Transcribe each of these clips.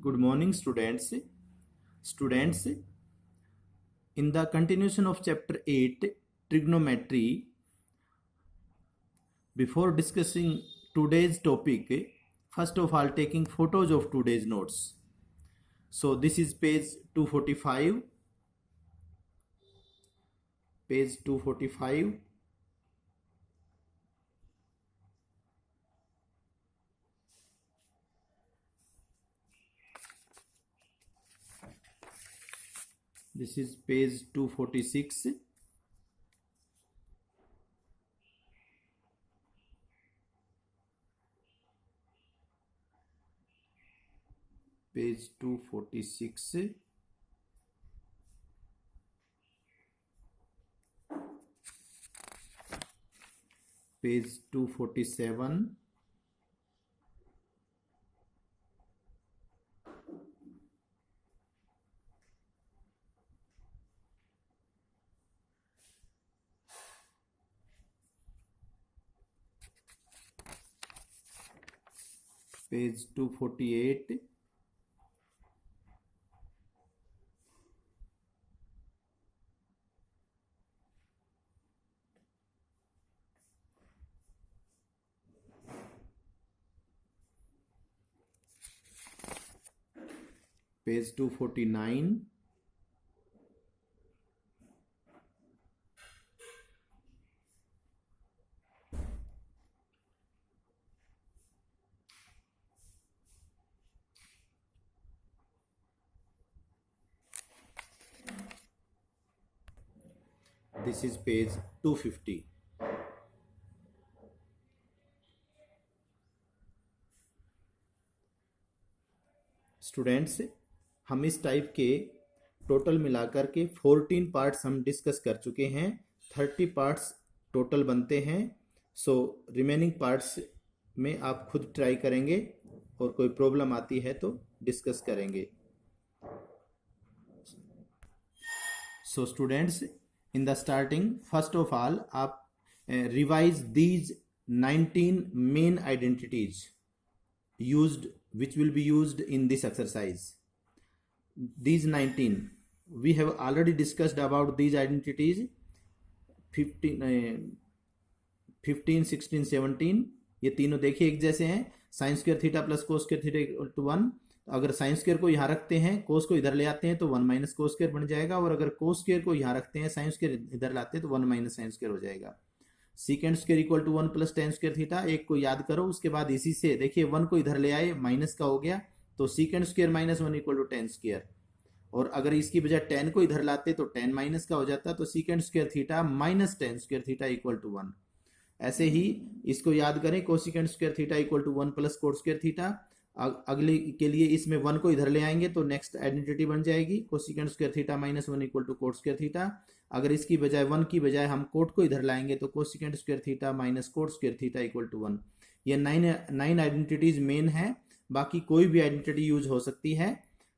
Good morning, students. Students, in the continuation of chapter 8, trigonometry, before discussing today's topic, first of all, taking photos of today's notes. So this is page 245. Page 245. This is page 246. Page 246. Page 247. Page 248. Page 249. This is page 250. Students, हम इस type के total मिलाकर के 14 parts हम discuss कर चुके हैं। 30 parts total बनते हैं। सो रिमेनिंग पार्ट्स में आप खुद ट्राई करेंगे और कोई प्रॉब्लम आती है तो डिस्कस करेंगे। So students, in the starting first of all आप revise these 19 main identities used which will be used in this exercise. These 19 we have already discussed about these identities 15 16 17 ये तीनों देखिए एक जैसे हैं। Sine square theta plus cos square theta equal to 1। अगर sine square को यहाँ रखते हैं, कोस को इधर ले आते हैं तो 1 माइनस कोस स्क्वायर बन जाएगा, और अगर कोस स्क्वायर को यहाँ रखते हैं, साइन स्क्वायर इधर लाते हैं तो 1 माइनस साइन स्क्वायर हो जाएगा। Secant square equal to 1 plus tan square theta, एक को याद करो। उसके बाद इसी से देखिए 1 को इधर ले आए, माइनस का हो गया तो secant square minus 1 equal to tan square, और अगर इसकी बजाय 10 को इधर लाते तो 10 माइनस का हो जाता, तो secant square theta minus tan square theta equal to 1। ऐसे ही इसको याद करें, cosecant square theta equal to 1 plus cot square theta. अगले के लिए इसमें 1 को इधर ले आएंगे तो नेक्स्ट आइडेंटिटी बन जाएगी cosecant square theta minus 1 equal to cot square theta. अगर इसकी बजाय 1 की बजाय हम कोट को इधर लाएंगे तो cosecant square theta minus cot square theta equal to 1। ये 9 आइडेंटिटीज मेन है, बाकी कोई भी आइडेंटिटी यूज हो सकती है।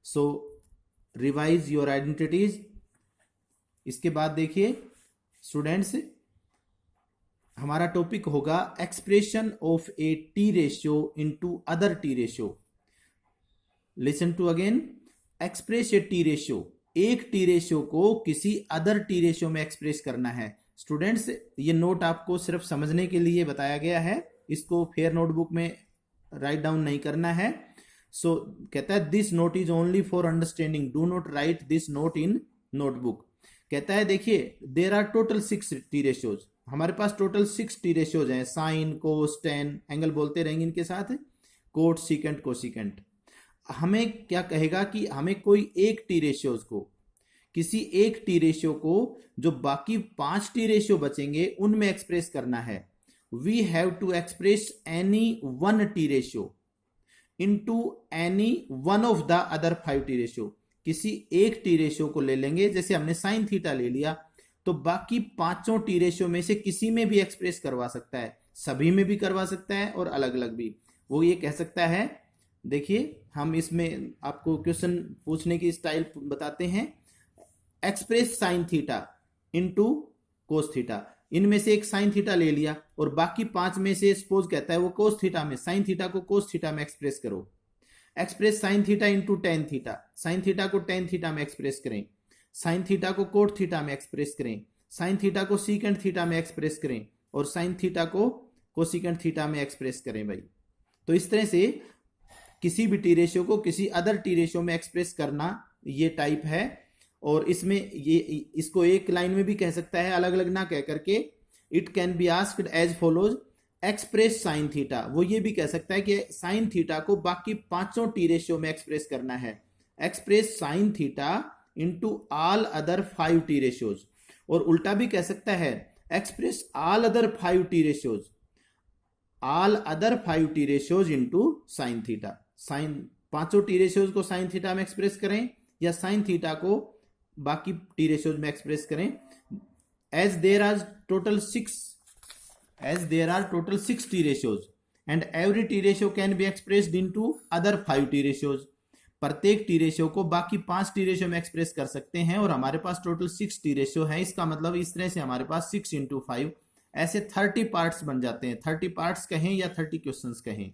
So revise your identities. इसके बाद देखिए स्टूडेंट्स, हमारा टॉपिक होगा expression of a T ratio into other T ratio. Listen to again, express a T ratio, एक टी रेशियो को किसी अदर टी रेशियो में एक्सप्रेस करना है। स्टूडेंट्स, ये नोट आपको सिर्फ समझने के लिए बताया गया है, इसको फेयर नोटबुक में राइट डाउन नहीं करना है। सो कहता है this note is only for understanding, do not write this note in notebook. कहता है देखिए there are total 6 T ratios, हमारे पास टोटल 6 टी रेशियोज हैं। साइन, कोस, टेन, एंगल बोलते रहेंगे इनके साथ, कोट, सीकेंट, कोसिकेंट। हमें क्या कहेगा कि हमें कोई एक टी रेशियोज को, किसी एक टी रेशियो को जो बाकी 5 टी रेशियो बचेंगे उनमें एक्सप्रेस करना है। We have to express any 1 T ratio into any 1 of the other 5 T ratio. किसी एक टी रेशियो को ले लेंगे, जैसे हमने साइन थीटा ले लिया, तो बाकी 5 टी रेशियो में से किसी में भी एक्सप्रेस करवा सकता है, सभी में भी करवा सकता है और अलग अलग भी। वो ये कह सकता है, देखिए हम इसमें आपको क्वेश्चन पूछने की स्टाइल बताते हैं। Express sine theta into cos theta, इनमें से एक साइन थीटा ले लिया और बाकी 5 में से सपोज कहता है वो कोस थीटा में, साइन थीटा को कोस थीटा में एक्सप्रेस करो। Express sine theta into tan theta, sign theta को टेन थीटा में एक्सप्रेस करें, साइन थीटा को कोट थीटा में एक्सप्रेस करें, साइन थीटा को सीकेंट थीटा में एक्सप्रेस करें और साइन थीटा को कोसिकेंट थीटा में एक्सप्रेस करें भाई। तो इस तरह से किसी भी टी रेशियो को किसी अदर टी रेशियो में एक्सप्रेस करना ये टाइप है। और इसमें ये इसको एक लाइन में भी कह सकता है अलग अलग ना कह करके, it can be asked as follows express sine theta. वो ये भी कह सकता है कि साइन थीटा को बाकी पांचों टी रेशियो में एक्सप्रेस करना है, express sine theta into all other 5 T ratios. और उल्टा भी कह सकता है express all other 5 T ratios, all other 5 T ratios into sine theta. Sine पांचों टी रेशियोज को साइन थीटा में एक्सप्रेस करें या साइन थीटा को बाकी टी रेशियोज में एक्सप्रेस करें। As there are total 6 T ratios and every T ratio can be expressed into other 5 T ratios. प्रत्येक टी रेशियो को बाकी 5 टी रेशियो में एक्सप्रेस कर सकते हैं और हमारे पास टोटल 6 टी रेशियो है। इसका मतलब इस तरह से हमारे पास 6 इंटू 5 ऐसे 30 पार्ट्स बन जाते हैं। 30 पार्ट्स कहें या 30 क्वेश्चंस कहें।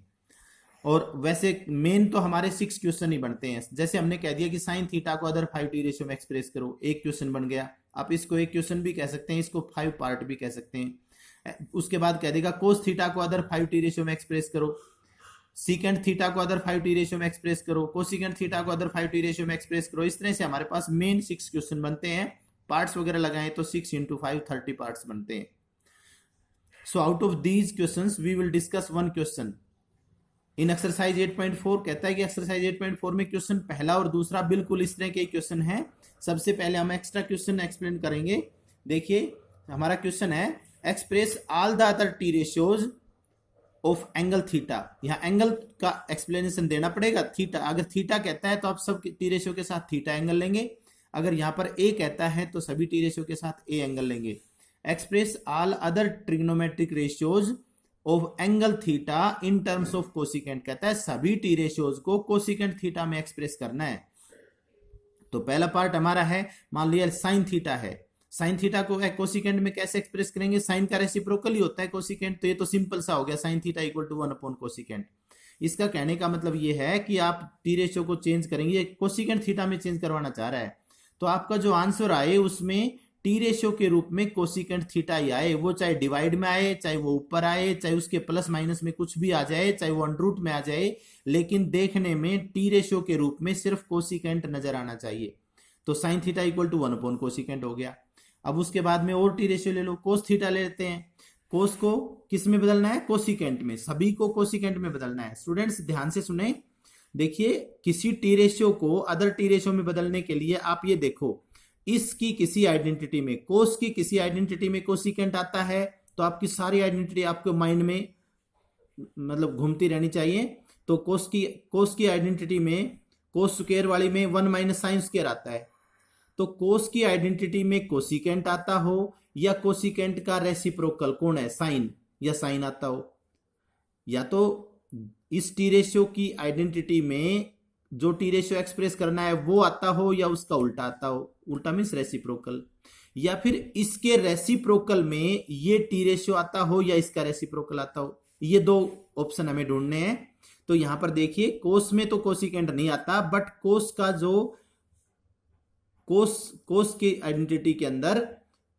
और वैसे मेन तो हमारे 6 क्वेश्चन ही बनते हैं। जैसे हमने कह दिया कि साइन थीटा को अदर 5 टी रेशियो में एक्सप्रेस करो, एक क्वेश्चन बन गया। आप इसको एक क्वेश्चन भी कह सकते हैं, इसको 5 पार्ट भी कह सकते हैं। उसके बाद कह देगा कोस थीटा को अदर 5 टी रेशियो में एक्सप्रेस करो, सीकेंट थीटा को अदर 5 टी रेशियो में एक्सप्रेस करो, कोसिकेंट थीटा को अदर 5 टी रेशियो में एक्सप्रेस करो। इस तरह से हमारे पास मेन 6 क्वेश्चन बनते हैं। पार्ट्स वगैरह लगाएं तो 6 इंटू 5 30 पार्ट्स बनते हैं। So out of these questions we will discuss one question in exercise 8.4। कहता है कि एक्सरसाइज 8.4 में क्वेश्चन पहला और दूसरा बिल्कुल इस तरह के क्वेश्चन है। सबसे पहले हम एक्स्ट्रा क्वेश्चन एक्सप्लेन करेंगे। देखिए हमारा क्वेश्चन है express all the other T ratios of angle theta. यहाँ एंगल का एक्सप्लेनेशन देना पड़ेगा। थीटा अगर थीटा कहता है तो आप सब टी रेशियो के साथ थीटा एंगल लेंगे। अगर यहाँ पर ए कहता है तो सभी टी रेशियो के साथ ए एंगल लेंगे। Express all other trigonometric ratios of angle theta in terms of cosecant. कहता है सभी टी रेशियोज को कोसिकेंट थीटा में एक्सप्रेस करना है। तो पहला पार्ट हमारा है, मान लिया साइन थीटा है। साइन थीटा को कोसिकेंट में कैसे एक्सप्रेस करेंगे? साइन का रेसिप्रोकल ही होता है कोसिकेंट। तो ये तो सिंपल सा हो गया, sine theta equal to 1 upon cosecant. इसका कहने का मतलब ये है कि आप टी रेशियो को चेंज करेंगे, कोसिकेंट थीटा में चेंज करवाना चाह रहा है। तो आपका जो आंसर आए उसमें टी रेशियो के रूप में कोसिकेंट थीटा ही आए। वो चाहे डिवाइड में आए, चाहे वो ऊपर आए, चाहे उसके प्लस माइनस में कुछ भी आ जाए, चाहे वो अंडर रूट में आ जाए, लेकिन देखने में टी रेशियो के रूप में सिर्फ कोसिकेंट नजर आना चाहिए। तो sine theta equal to 1 upon cosecant हो गया। अब उसके बाद में और टी रेशियो ले लो, कोस थीटा ले लेते हैं। कोस को किस में बदलना है? कोसिकेंट में। सभी को कोसिकेंट में बदलना है। स्टूडेंट्स ध्यान से सुने। देखिए किसी टी रेशियो को अदर टी रेशियो में बदलने के लिए आप ये देखो, इसकी किसी आइडेंटिटी में, कोस की किसी आइडेंटिटी में कोसिकेंट आता है तो आपकी सारी आइडेंटिटी आपके माइंड में मतलब घूमती रहनी चाहिए। तो कोस की आइडेंटिटी में, कोस स्क्वायर वाली में 1 माइनस साइन स्क्वायर आता है। तो कोस की आइडेंटिटी में कोसिकेंट आता हो या कोसिकेंट का रेसिप्रोकल कौन है, साइन, या साइन आता हो, या तो इस टी रेशियो की आइडेंटिटी में जो टी रेशियो एक्सप्रेस करना है वो आता हो या उसका उल्टा आता हो। उल्टा मीन्स रेसिप्रोकल। या फिर इसके रेसिप्रोकल में ये टी रेशियो आता हो या इसका रेसिप्रोकल आता हो। ये दो ऑप्शन हमें ढूंढने हैं। तो यहां पर देखिए कोस में तो कोसिकेंट नहीं आता, बट कोस का जो कोस की आइडेंटिटी के अंदर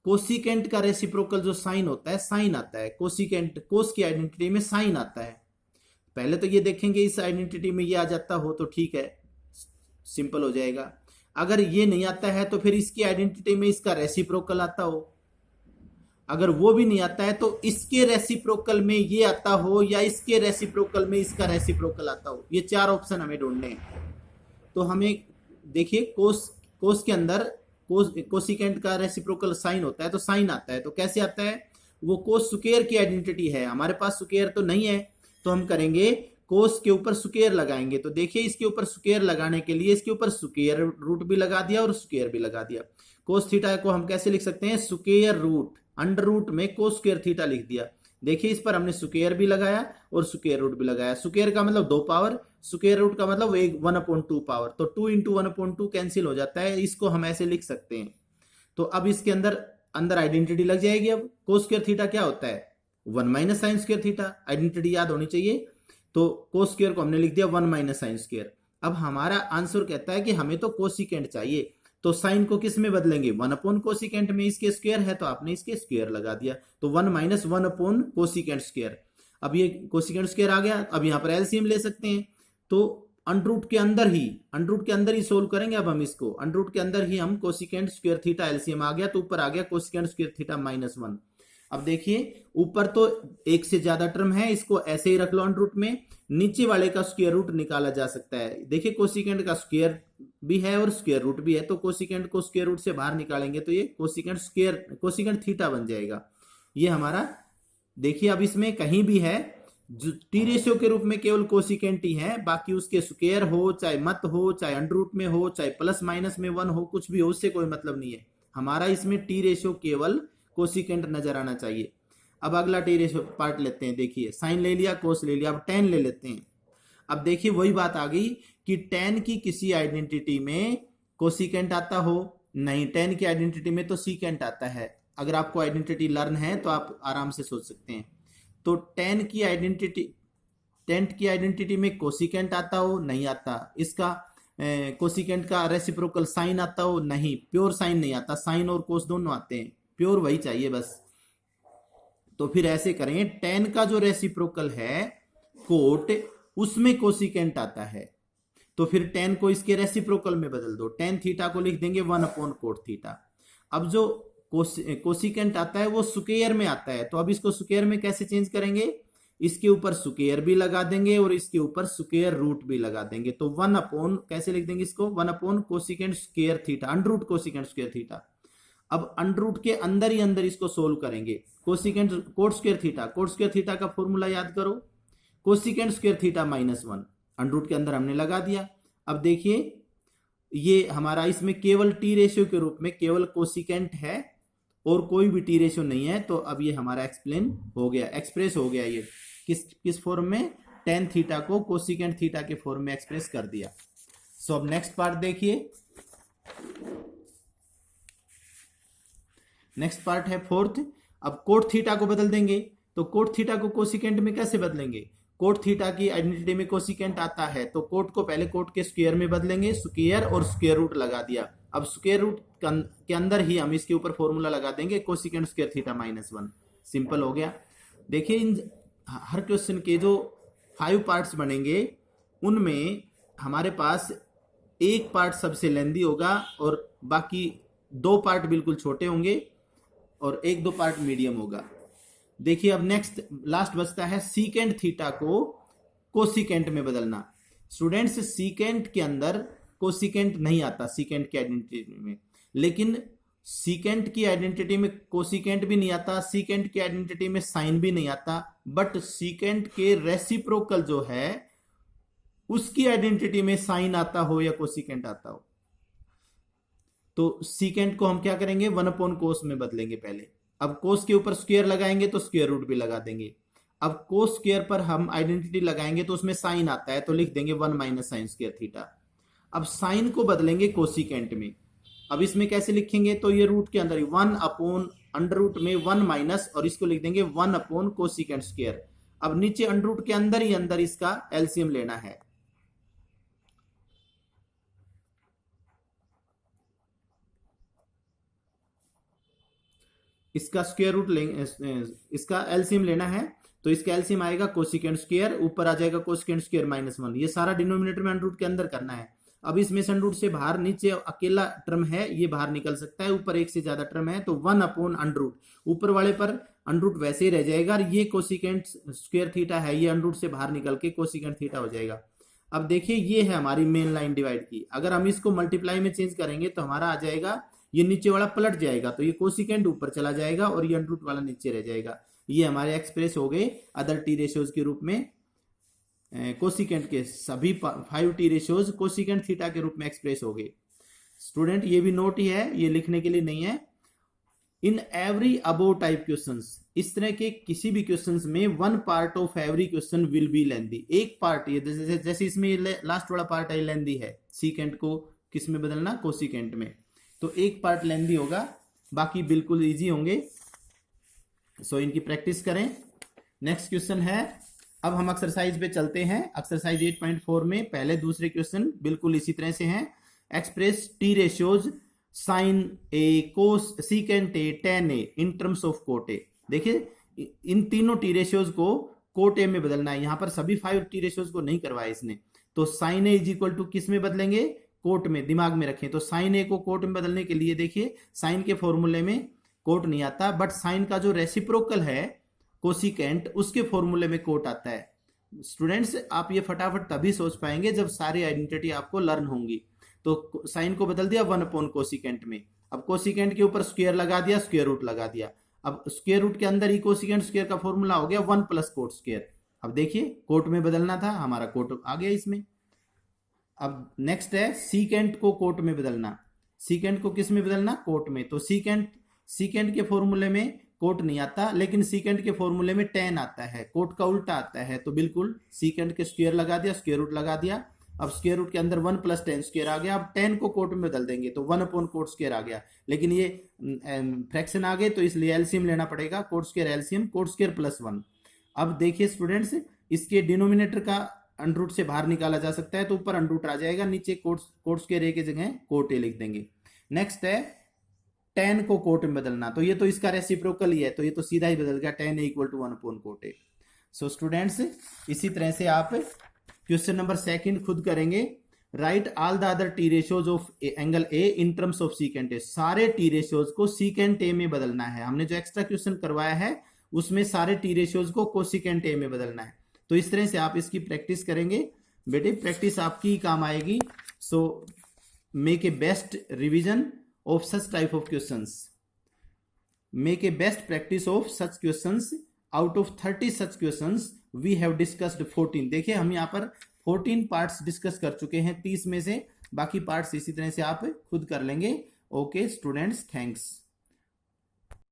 कोसिकेंट का रेसिप्रोकल जो साइन होता है, साइन आता है। कोस की आइडेंटिटी में साइन आता है। पहले तो ये देखेंगे इस आइडेंटिटी में ये आ जाता हो तो ठीक है, सिंपल हो जाएगा। अगर ये नहीं आता है तो फिर इसकी आइडेंटिटी में इसका रेसिप्रोकल आता हो। अगर वो भी नहीं आता है तो इसके रेसिप्रोकल में ये आता हो या इसके रेसिप्रोकल में इसका रेसिप्रोकल आता हो। ये 4 ऑप्शन हमें ढूंढने हैं। तो हमें देखिए कोस के अंदर कोसिकेंट का रेसिप्रोकल साइन होता है तो साइन आता है। तो कैसे आता है? वो कोस स्क्वायर की आइडेंटिटी है, हमारे पास स्क्वायर तो नहीं है। तो हम करेंगे कोस के ऊपर स्क्वायर लगाएंगे। तो देखिए इसके ऊपर स्क्वायर लगाने के लिए इसके ऊपर स्क्वायर रूट भी लगा दिया और स्क्वायर भी लगा दिया। कोस थीटा को हम कैसे लिख सकते हैं? स्क्वायर रूट, अंडर रूट में कोस स्क्वायर थीटा लिख दिया। देखिए इस पर हमने स्क्वायर भी लगाया और स्क्वायर रूट भी लगाया। स्क्वायर का मतलब 2 पावर, स्क्वायर रूट का मतलब 1 अपॉन 2 पावर। तो 2 इंटू 1 अपॉन 2 कैंसिल हो जाता है। इसको हम ऐसे लिख सकते हैं। तो अब इसके अंदर आइडेंटिटी लग जाएगी। अब कोस स्क्वायर थीटा क्या होता है? 1 minus sign square theta. Identity याद होनी चाहिए। तो कोस स्क्वायर को हमने लिख दिया 1 माइनस साइन स्क्वायर। अब हमारा आंसर कहता है कि हमें तो कोसिकेंट चाहिए, तो साइन को किस में बदलेंगे, 1 अपॉन कोसिकेंट में, इसके स्क्वायर है तो आपने इसके स्क्वायर लगा दिया, तो 1 माइनस 1 अपॉन कोसिकेंट स्क्वायर। अब ये कोसिकेंट स्क्वायर आ गया, अब यहाँ पर एलसीएम ले सकते हैं, तो अंडरूट के अंदर ही सोल्व करेंगे। अब हम इसको अंडरूट के अंदर ही हम कोसिकेंट स्क्वायर थीटा एलसीएम आ गया, तो ऊपर आ गया कोसिकेंट स्क्वायर थीटा माइनस 1। अब देखिए ऊपर तो एक से ज्यादा टर्म है, इसको ऐसे ही रख लो अंडरूट में, नीचे वाले का स्क्वायर रूट निकाला जा सकता है। देखिए कोसिकेंट का स्क्वायर भी है और स्क्वायर रूट भी है, तो कोसिकेंट को स्क्वायर रूट से बाहर निकालेंगे तो ये कोसिकेंट थीटा बन जाएगा। ये हमारा देखिए, अब इसमें कहीं भी है जो टी रेशियो के रूप में केवल कोसिकेंट ही है, बाकी उसके स्क्वायर हो चाहे मत हो, चाहे अंडरूट में हो, चाहे प्लस माइनस में 1 हो, कुछ भी हो, उससे कोई मतलब नहीं है। हमारा इसमें टी रेशियो केवल कोसिकेंट नजर आना चाहिए। अब अगला टी रेशियो पार्ट लेते हैं। देखिए साइन ले लिया, कोस ले लिया, अब टेन ले लेते हैं। अब देखिए वही बात आ गई कि टेन की किसी आइडेंटिटी में कोसिकेंट आता हो, नहीं, टेन की आइडेंटिटी में तो सीकेंट आता है। अगर आपको आइडेंटिटी लर्न है तो आप आराम से सोच सकते हैं। तो टेन की आइडेंटिटी में कोसिकेंट आता हो, नहीं आता। इसका कोसिकेंट का रेसिप्रोकल साइन आता हो, नहीं, प्योर साइन नहीं आता, साइन और कोस दोनों आते हैं, प्योर वही चाहिए बस। तो फिर ऐसे करें, टेन का जो रेसिप्रोकल है कोट, उसमें कोसिकेंट आता है, तो फिर टेन को इसके रेसिप्रोकल में बदल दो, टेन थीटा को लिख देंगे 1 अपॉन कोट थीटा। अब जो कोसिकेंट आता है वो स्क्वायर में आता है, तो अब इसको स्क्वायर में कैसे चेंज करेंगे, इसके ऊपर स्क्वायर भी लगा देंगे और इसके ऊपर स्क्वायर रूट भी लगा देंगे, तो 1 अपॉन कैसे लिख देंगे इसको, 1 upon cosecant square theta, under root cosecant square theta. अब अंडरूट के अंदर ही अंदर इसको सोल्व करेंगे, कोसिकेंट कोट स्क्वायर थीटा का फॉर्मूला याद करो, cosecant square theta minus 1, under root के अंदर हमने लगा दिया। अब देखिए ये हमारा इसमें केवल टी रेशियो के रूप में केवल कोसिकेंट है और कोई भी टी रेशियो नहीं है, तो अब ये हमारा एक्सप्रेस हो गया ये किस फॉर्म में, टेन थीटा को कोसिकेंट थीटा के फॉर्म में एक्सप्रेस कर दिया। सो अब नेक्स्ट पार्ट देखिए, नेक्स्ट पार्ट है फोर्थ। अब कोट थीटा को बदल देंगे, तो कोट थीटा को कोसिकेंट में कैसे बदलेंगे, कोट थीटा की आइडेंटिटी में कोसिकेंट आता है, तो कोट को पहले कोट के स्क्वायर में बदलेंगे, स्क्वायर और स्क्वायर रूट लगा दिया। अब स्क्वायर रूट के अंदर ही हम इसके ऊपर फॉर्मूला लगा देंगे, cosecant square theta minus 1, simple हो गया। देखिए इन हर क्वेश्चन के जो 5 पार्ट्स बनेंगे उनमें हमारे पास एक पार्ट सबसे लेंदी होगा और बाकी 2 पार्ट बिल्कुल छोटे होंगे और 1-2 पार्ट मीडियम होगा। देखिए अब नेक्स्ट लास्ट बचता है सीकेंट थीटा को कोसिकेंट में बदलना। स्टूडेंट्स सीकेंट के अंदर कोसिकेंट नहीं आता सीकेंट की आइडेंटिटी में, लेकिन सीकेंट की आइडेंटिटी में कोसिकेंट भी नहीं आता, सीकेंट की आइडेंटिटी में साइन भी नहीं आता, बट सीकेंट के रेसिप्रोकल जो है उसकी आइडेंटिटी में साइन आता हो या कोसिकेंट आता हो, तो सीकेंट को हम क्या करेंगे 1 अपॉन कोस में बदलेंगे पहले। अब कोस के ऊपर स्क्वायर लगाएंगे तो स्क्वायर रूट भी लगा देंगे। अब कोस स्क्वायर पर हम आइडेंटिटी लगाएंगे तो उसमें साइन आता है, तो लिख देंगे 1 माइनस साइन स्क्वायर थीटा। अब साइन को बदलेंगे कोसिकेंट में, अब इसमें कैसे लिखेंगे, तो ये रूट के अंदर ही 1 अपॉन अंडर रूट में 1 माइनस और इसको लिख देंगे 1 अपॉन कोसिकेंट स्क्वायर। अब नीचे अंडर रूट के अंदर ही अंदर इसका एलसीएम लेना है, इसका स्क्वायर रूट लेंगे, इसका एलसीएम लेना है, तो इसका एलसीएम आएगा कोसिकेंट स्क्वायर, ऊपर आ जाएगा कोसिकेंट स्क्वायर माइनस 1। ये सारा डिनोमिनेटर में अंडर रूट के अंदर करना है। अब इसमें से अंडर रूट से बाहर नीचे अकेला टर्म है ये बाहर निकल सकता है, ऊपर एक से ज्यादा टर्म है तो 1 अपॉन अंडर रूट, ऊपर वाले पर अंडर रूट वैसे ही रह जाएगा, ये कोसिकेंट स्क्वायर थीटा है, ये अंडर रूट से बाहर निकल के कोसिकेंट थीटा हो जाएगा। अब देखिए ये है हमारी मेन लाइन डिवाइड की, अगर हम इसको मल्टीप्लाई में चेंज करेंगे तो हमारा आ जाएगा, ये नीचे वाला पलट जाएगा तो ये कोसिकेंट ऊपर चला जाएगा और ये अंडर रूट वाला नीचे रह जाएगा। ये हमारे एक्सप्रेस हो गए अदर टी रेशियोज के रूप में, कोसिकेंट के सभी 5 टी रेशियोज कोसिकेंट थीटा के रूप में एक्सप्रेस हो गए। स्टूडेंट ये भी नोट ही है, ये लिखने के लिए नहीं है। In every above type questions, इस तरह के किसी भी क्वेश्चंस में 1 part of every question will be lengthy, एक पार्ट, ये जैसे इसमें लास्ट वाला पार्ट है लेंदी है, सीकेंट को किस में बदलना, कोसिकेंट में, तो एक पार्ट लेंदी होगा, बाकी बिल्कुल इजी होंगे। सो इनकी प्रैक्टिस करें। नेक्स्ट क्वेश्चन है अब हम एक्सरसाइज पे चलते हैं। एक्सरसाइज 8.4 में पहले दूसरे क्वेश्चन बिल्कुल इसी तरह से हैं। Express T ratios sine A cos secant A tan A in terms of cot A. देखिए इन तीनों टी रेशियोज को कोट ए में बदलना है। यहां पर सभी 5 टी रेशियोज को नहीं करवाया इसने, तो sine A is equal to किस में बदलेंगे, कोट में। दिमाग में रखें, तो साइन ए को कोट में बदलने के लिए देखिए साइन के फॉर्मूले में कोट नहीं आता, बट साइन का जो रेसिप्रोकल है कोसिकेंट उसके फॉर्मूले में कोट आता है। स्टूडेंट्स आप ये फटाफट तभी सोच पाएंगे जब सारी आइडेंटिटी आपको लर्न होंगी। तो साइन को बदल दिया 1 अपॉन कोसिकेंट में, अब कोसिकेंट के ऊपर स्क्वायर लगा दिया, स्क्वायर रूट लगा दिया। अब स्क्वायर रूट के अंदर ही कोसिकेंट स्क्वायर का फॉर्मूला हो गया 1 प्लस कोट स्क्वायर। अब देखिए कोट में बदलना था, हमारा कोट आ गया इसमें। अब नेक्स्ट है सीकेंट को कोट में बदलना। सीकेंट को किस में बदलना, कोट में। तो सीकेंट के फॉर्मूले में कोट नहीं आता, लेकिन सीकेंट के फॉर्मूले में टेन आता है, कोट का उल्टा आता है। तो बिल्कुल सीकेंट के स्क्वायर लगा दिया, स्क्वायर रूट लगा दिया। अब स्क्वायर रूट के अंदर 1 प्लस टेन स्क्वायर आ गया। अब 10 को कोट में बदल देंगे तो 1 अपॉन कोट स्क्वायर आ गया, लेकिन ये फ्रैक्शन आ गए तो इसलिए एलसीएम लेना पड़ेगा। Coat square LCM, coat square plus 1। अब देखिए स्टूडेंट्स, इसके डिनोमिनेटर का अंडर रूट से बाहर निकाला जा सकता है, तो ऊपर अंडर रूट आ जाएगा, नीचे कोट स्क्वायर ए की जगह कोट ए लिख देंगे। नेक्स्ट है 10 को कोट में बदलना, तो ये तो इसका रेसिप्रोकल ही है, तो ये तो सीधा ही बदल गया 10 A equal to 1 upon cot A. So students इसी तरह से आप क्वेश्चन नंबर 2 खुद करेंगे। Write all the other T ratios of angle A in terms of secant A. सारे टी रेशियोज को सीकेंट ए में बदलना है। हमने जो एक्स्ट्रा क्वेश्चन करवाया है उसमें सारे टी रेशियोज को कोसिकेंट ए में बदलना है। तो इस तरह से आप इसकी प्रैक्टिस करेंगे बेटे, प्रैक्टिस आपकी काम आएगी। So make a best revision of such type of questions. Make a best practice of such questions. Out of 30 such questions we have discussed 14. देखिए हम यहाँ पर 14 पार्ट्स डिस्कस कर चुके हैं 30 में से, बाकी पार्ट्स इसी तरह से आप खुद कर लेंगे। Okay students, thanks.